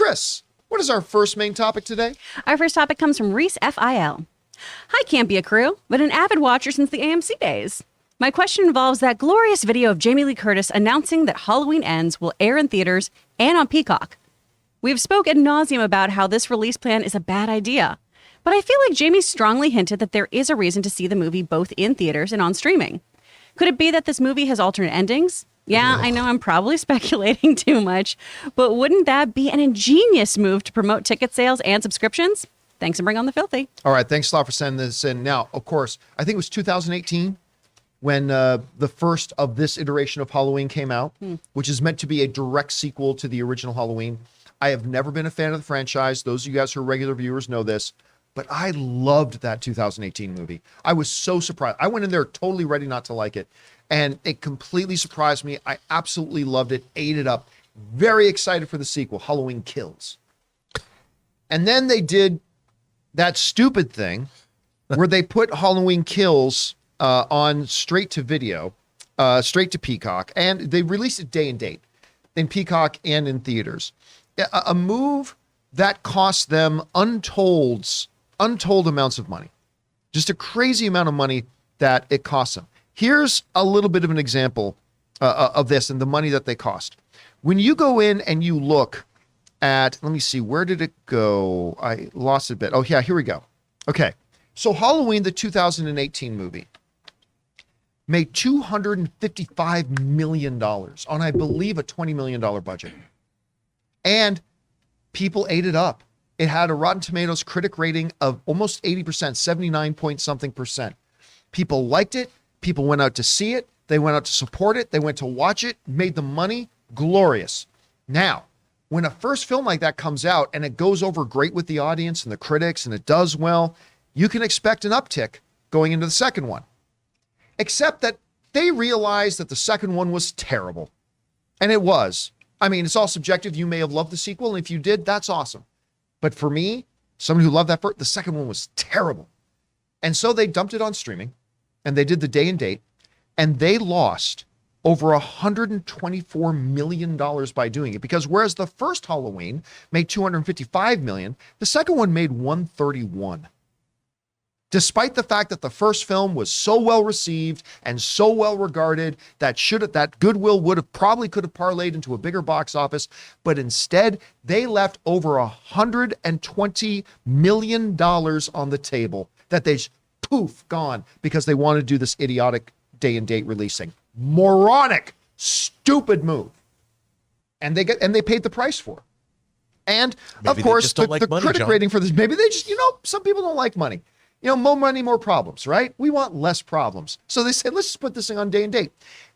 Chris, what is our first main topic today? Our first topic comes from ReeseFIL. Hi, Campea Crew. Been an avid watcher since the AMC days. My question involves that glorious video of Jamie Lee Curtis announcing that Halloween Ends will air in theaters and on Peacock. We've spoken ad nauseam about how this release plan is a bad idea, but I feel like Jamie strongly hinted that there is a reason to see the movie both in theaters and on streaming. Could it be that this movie has alternate endings? Yeah, I know I'm probably speculating too much, but wouldn't that be an ingenious move to promote ticket sales and subscriptions? Thanks and bring on the filthy. All right, thanks a lot for sending this in. Now, of course, I think it was 2018 when the first of this iteration of Halloween came out, which is meant to be a direct sequel to the original Halloween. I have never been a fan of the franchise. Those of you guys who are regular viewers know this, but I loved that 2018 movie. I was so surprised. I went in there totally ready not to like it, and it completely surprised me. I absolutely loved it, ate it up. Very excited for the sequel, Halloween Kills. And then they did that stupid thing where they put Halloween Kills on straight to video, straight to Peacock, and they released it day and date in Peacock and in theaters. A move that cost them untold amounts of money, just a crazy amount of money that it cost them. Here's a little bit of an example of this and the money that they cost. When you go in and you look at, let me see, where did it go? I lost it a bit. Oh yeah, here we go. Okay, so Halloween, the 2018 movie, made $255 million on, I believe, a $20 million budget. And people ate it up. It had a Rotten Tomatoes critic rating of almost 80%, 79 point something percent. People liked it. People went out to see it. They went out to support it. They went to watch it, made the money. Glorious. Now, when a first film like that comes out and it goes over great with the audience and the critics and it does well, you can expect an uptick going into the second one. Except that they realized that the second one was terrible. And it was. I mean, it's all subjective. You may have loved the sequel, and if you did, that's awesome. But for me, someone who loved that first, the second one was terrible. And so they dumped it on streaming, and they did the day and date, and they lost over $124 million by doing it. Because whereas the first Halloween made $255 million, the second one made $131. Despite the fact that the first film was so well received and so well regarded that goodwill probably could have parlayed into a bigger box office, but instead they left over $120 million on the table that they just poof gone because they want to do this idiotic day and date releasing. Moronic, stupid move. And they paid the price for it. And maybe of course, the critic rating for this, maybe they just, some people don't like money. More money, more problems, right? We want less problems. So they said, let's just put this thing on day and date.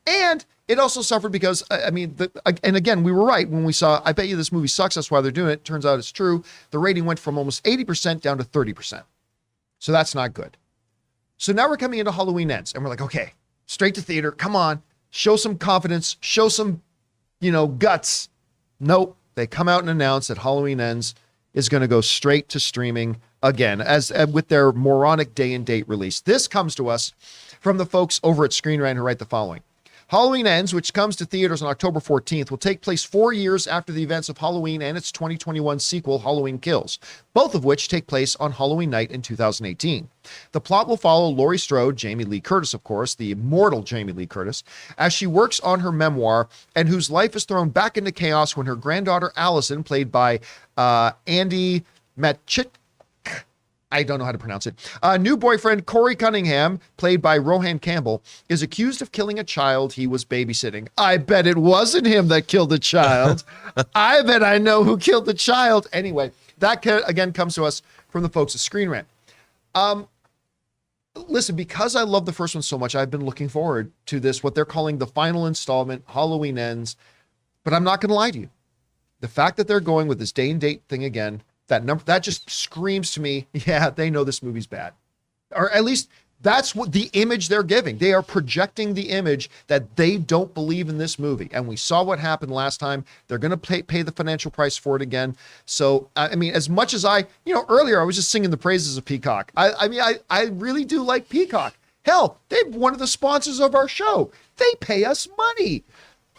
And it also suffered because, and again, we were right when we saw, I bet you this movie sucks, that's why they're doing it. Turns out it's true. The rating went from almost 80% down to 30%. So that's not good. So now we're coming into Halloween Ends and we're like, okay, straight to theater. Come on, show some confidence, show some, guts. Nope. They come out and announce that Halloween Ends is going to go straight to streaming again, as with their moronic day and date release. This comes to us from the folks over at Screen Rant who write the following. Halloween Ends, which comes to theaters on October 14th, will take place 4 years after the events of Halloween and its 2021 sequel, Halloween Kills, both of which take place on Halloween night in 2018. The plot will follow Laurie Strode, Jamie Lee Curtis, of course, the immortal Jamie Lee Curtis, as she works on her memoir and whose life is thrown back into chaos when her granddaughter Allison, played by Andy Matchit, I don't know how to pronounce it. New boyfriend Corey Cunningham, played by Rohan Campbell, is accused of killing a child he was babysitting. I bet it wasn't him that killed the child. I bet I know who killed the child. Anyway, that again comes to us from the folks at Screen Rant. Listen, because I love the first one so much, I've been looking forward to this, what they're calling the final installment, Halloween Ends. But I'm not going to lie to you. The fact that they're going with this day and date thing again, that just screams to me, yeah, they know this movie's bad. Or at least that's what the image they're giving. They are projecting the image that they don't believe in this movie. And we saw what happened last time. They're going to pay the financial price for it again. So, as much as earlier I was just singing the praises of Peacock. I really do like Peacock. Hell, they're one of the sponsors of our show. They pay us money.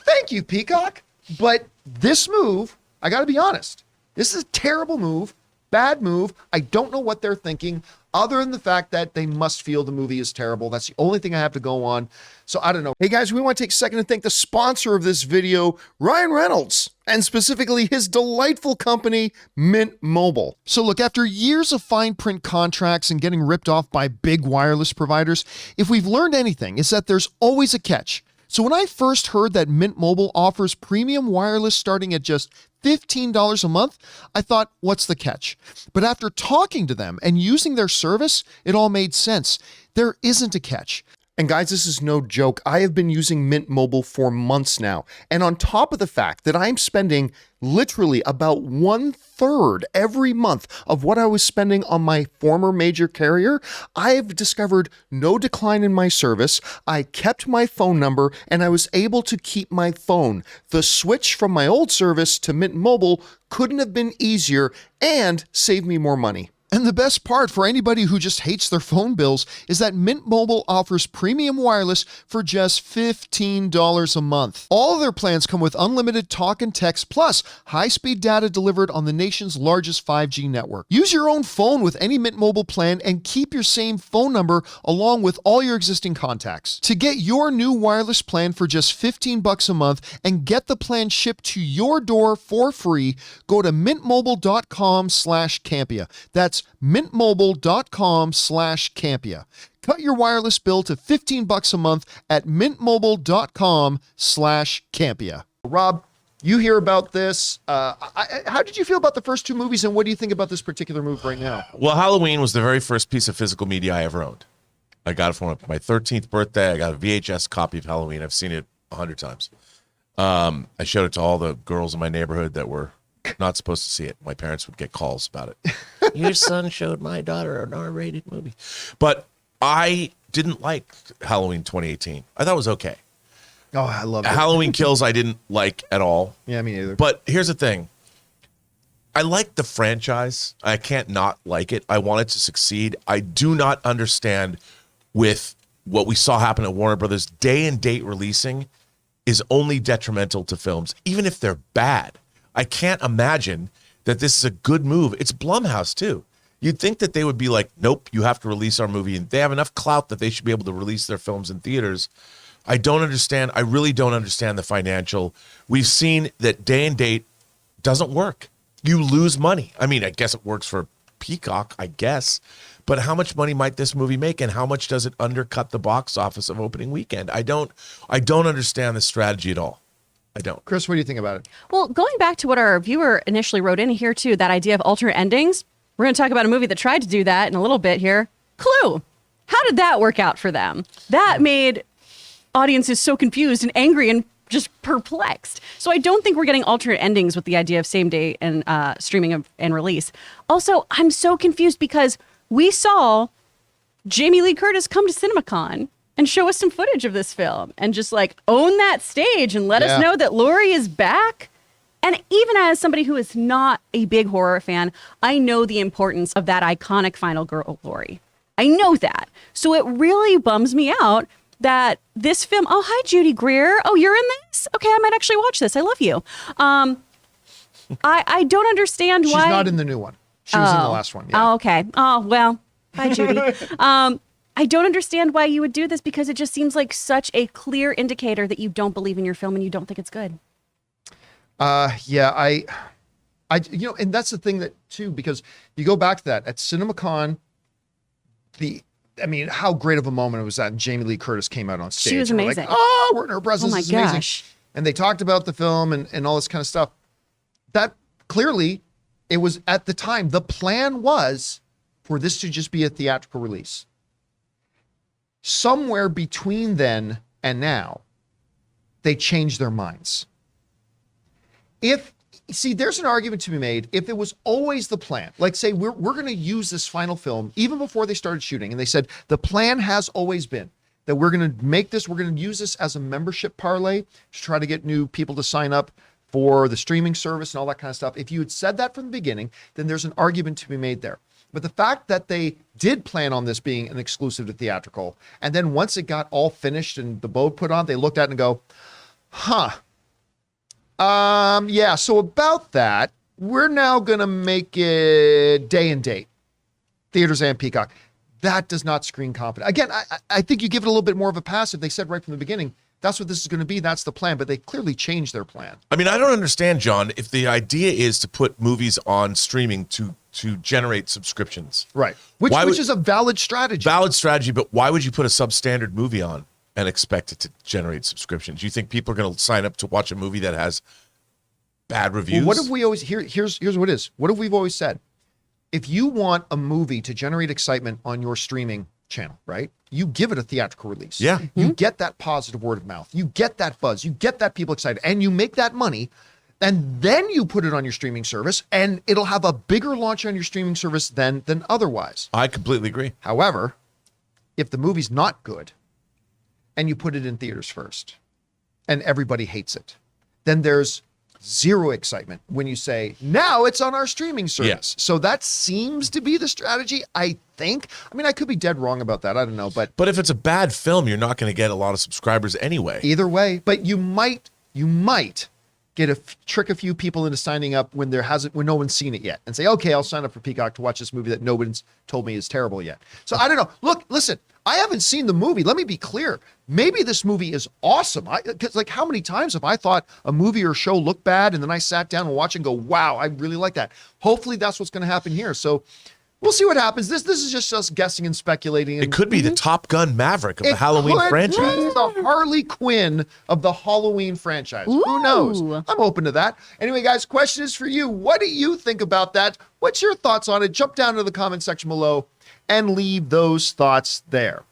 Thank you, Peacock. But this move, I got to be honest, This is a terrible move, bad move. I don't know what they're thinking other than the fact that they must feel the movie is terrible. That's the only thing I have to go on. So I don't know. Hey guys, we want to take a second to thank the sponsor of this video, Ryan Reynolds, and specifically his delightful company, Mint Mobile. So look, after years of fine print contracts and getting ripped off by big wireless providers, if we've learned anything, it's that there's always a catch. So when I first heard that Mint Mobile offers premium wireless starting at just $15 a month, I thought, what's the catch? But after talking to them and using their service, it all made sense. There isn't a catch. And guys, this is no joke. I have been using Mint Mobile for months now. And on top of the fact that I'm spending literally about 1/3 every month of what I was spending on my former major carrier, I've discovered no decline in my service. I kept my phone number and I was able to keep my phone. The switch from my old service to Mint Mobile couldn't have been easier and saved me more money. And the best part for anybody who just hates their phone bills is that Mint Mobile offers premium wireless for just $15 a month. All of their plans come with unlimited talk and text plus high-speed data delivered on the nation's largest 5G network. Use your own phone with any Mint Mobile plan and keep your same phone number along with all your existing contacts. To get your new wireless plan for just $15 a month and get the plan shipped to your door for free, go to mintmobile.com/Campea. That's mintmobile.com/Campea. Cut your wireless bill to $15 a month at mintmobile.com/Campea. Rob, you hear about this. How did you feel about the first two movies, and what do you think about this particular move right now? Well, Halloween was the very first piece of physical media I ever owned. I got it for my 13th birthday. I got a VHS copy of Halloween. I've seen it 100 times. I showed it to all the girls in my neighborhood that were not supposed to see it. My parents would get calls about it. Your son showed my daughter an R-rated movie. But I didn't like Halloween 2018. I thought it was okay. Oh, I love it. Halloween Kills I didn't like at all. Yeah, me neither. But here's the thing. I like the franchise. I can't not like it. I want it to succeed. I do not understand with what we saw happen at Warner Brothers. Day and date releasing is only detrimental to films, even if they're bad. I can't imagine that this is a good move. It's Blumhouse too. You'd think that they would be like, nope, you have to release our movie. And they have enough clout that they should be able to release their films in theaters. I don't understand. I really don't understand the financial. We've seen that day and date doesn't work. You lose money. I mean, I guess it works for Peacock, I guess. But how much money might this movie make, and how much does it undercut the box office of opening weekend? I don't understand the strategy at all. I don't. Chris, what do you think about it? Well, going back to what our viewer initially wrote in here, too, that idea of alternate endings, we're going to talk about a movie that tried to do that in a little bit here. Clue. How did that work out for them? That made audiences so confused and angry and just perplexed. So I don't think we're getting alternate endings with the idea of same day and streaming and release. Also, I'm so confused because we saw Jamie Lee Curtis come to CinemaCon and show us some footage of this film and just like own that stage and let us know that Laurie is back. And even as somebody who is not a big horror fan, I know the importance of that iconic final girl, Laurie. I know that. So it really bums me out that this film, oh, hi, Judy Greer. Oh, you're in this? Okay, I might actually watch this. I love you. I don't understand why. She's not in the new one. She was in the last one. Yeah. Oh, okay. Oh, well, hi, Judy. I don't understand why you would do this because it just seems like such a clear indicator that you don't believe in your film and you don't think it's good. Yeah, I, and that's the thing that too, because you go back to that at CinemaCon, how great of a moment it was that and Jamie Lee Curtis came out on stage. She was and amazing. We're like, oh, we're in her presence. Oh my This is amazing. gosh. And they talked about the film and all this kind of stuff. That clearly, it was at the time, the plan was for this to just be a theatrical release. Somewhere between then and now, they changed their minds. There's an argument to be made. If it was always the plan, like say we're going to use this final film even before they started shooting, and they said the plan has always been that we're going to make this, we're going to use this as a membership parlay to try to get new people to sign up for the streaming service and all that kind of stuff. If you had said that from the beginning, then there's an argument to be made there. But the fact that they did plan on this being an exclusive to theatrical, and then once it got all finished and the bow put on, they looked at it and go, yeah, so about that, we're now going to make it day and date, theaters and Peacock. That does not screen confident. Again, I think you give it a little bit more of a pass if they said right from the beginning, that's what this is going to be. That's the plan. But they clearly changed their plan. I mean, I don't understand, John, if the idea is to put movies on streaming to generate subscriptions. Right. Which is a valid strategy. Valid strategy, but why would you put a substandard movie on and expect it to generate subscriptions? Do you think people are going to sign up to watch a movie that has bad reviews? Well, what have we always here's what it is. What have we always said? If you want a movie to generate excitement on your streaming channel, right? You give it a theatrical release. Yeah. You get that positive word of mouth. You get that buzz. You get that people excited, and you make that money, and then you put it on your streaming service, and it'll have a bigger launch on your streaming service than otherwise. I completely agree. However, if the movie's not good, and you put it in theaters first, and everybody hates it, then there's zero excitement when you say, now it's on our streaming service. Yeah. So that seems to be the strategy, I think. I mean, I could be dead wrong about that. I don't know. But if it's a bad film, you're not going to get a lot of subscribers anyway. Either way. But you might get trick a few people into signing up when no one's seen it yet and say, okay, I'll sign up for Peacock to watch this movie that nobody's told me is terrible yet. So I don't know. Look, listen, I haven't seen the movie. Let me be clear. Maybe this movie is awesome. Because like, how many times have I thought a movie or show looked bad and then I sat down and watched and go, wow, I really like that. Hopefully that's what's going to happen here. So we'll see what happens. This is just us guessing and speculating. And it could be the Top Gun Maverick of the Halloween franchise. The Harley Quinn of the Halloween franchise. Who knows? I'm open to that. Anyway, guys, question is for you. What do you think about that? What's your thoughts on it? Jump down to the comment section below and leave those thoughts there.